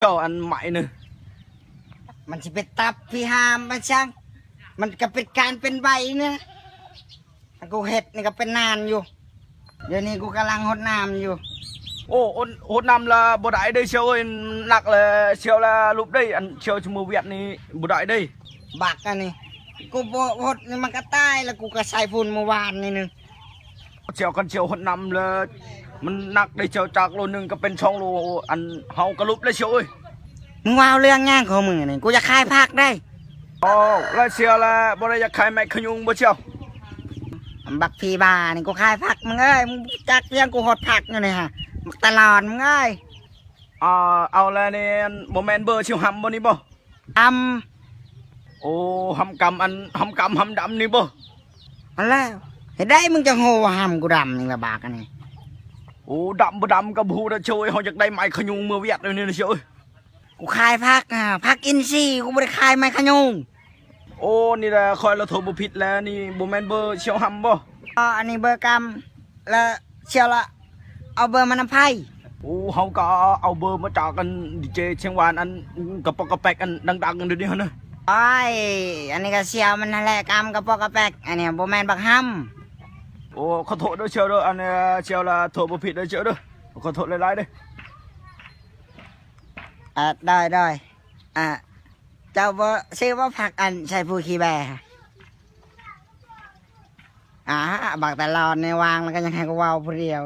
เจ้าอันใหม่หนึ่งมันจะเป็นตับพี่หามมาช่างมันก็เป็นการเป็นใบเนี่ยกูเห็ดนี่ก็เป็นนานอยู่เดี๋ยวนี้กูกำลังหดน้ำอยู่โอ้หดน้ำละบ่ได้ได้เชียวหนักเลยเชียวละลุบได้อันเชียวจมูกเวียดนี่บ่ได้ได้บักอันนี้กูบ่หดนี่มันก็ตายแล้วกูก็ใส่ฝุ่นเมื่อวานนี่นึงเชียวกันเชียวหดน้ำเลยมันหนักได้เชียวจากโลนึงก็เป็นช่องโลอันเฮากระลุบเลยเชียวมึงว้าวเรื่องง่างของมึงนี่กูจะคายพักได้อ๋อแล้วเชียวละบ่ได้อยากขายไม้ขยุงบ่เชียวบักพีบานี่กูคายพักมึงเอ้ยมึงจักเรื่องกูหดพักอยู่นี่ฮะตลอดมึงเอ้ยเอาแล้วนี่บ่แม่นเบอร์เชียวหำบ่นี่บ่โอ้หำกำอันหำกำหำดำนี่บ่เอาแล้วเห็นได้มึงจะโง่หำกูดำนี่ละบากอันนี้โอ้ดำบ่ดำกับหูนะเชียวเฮาอยากได้ไม้ขยุงเมื่อเวียดเลยนี่นะเชียวกูคายพักพักอินซีกูไม่ได้คายไม้ขยุงโอ้นี่แหละคอยเราโทรบุผิดแล้วนี่บ่แม่นเบอร์เชียวหำบ่อันนี้เบอร์กำแล้วเชียวละเอาเบอร์มานำไพ่โอ้เฮาก็เอาเบอร์มาจากกันดีเจเชียงวานอันกระปอกกระแปกอันดังๆเดี๋ยวนี้นะไอ้อันนี้ก็เชียวมันนั่นแหละกำกระปอกกระแปกอันนี้โบแมนบักฮัมโอ้ขอโทษด้วยเชียวด้วยอันนี้เชียวละโทรบุผิดด้วยเชียวด้วยขอโทษหลายๆด้วยได้เจ้าเบอร์ชื่อว่าผักอันใช่ผู้ขี้แบบักแต่หลอดในวางแล้วก็ยังให้กูว้าวผู้เดียว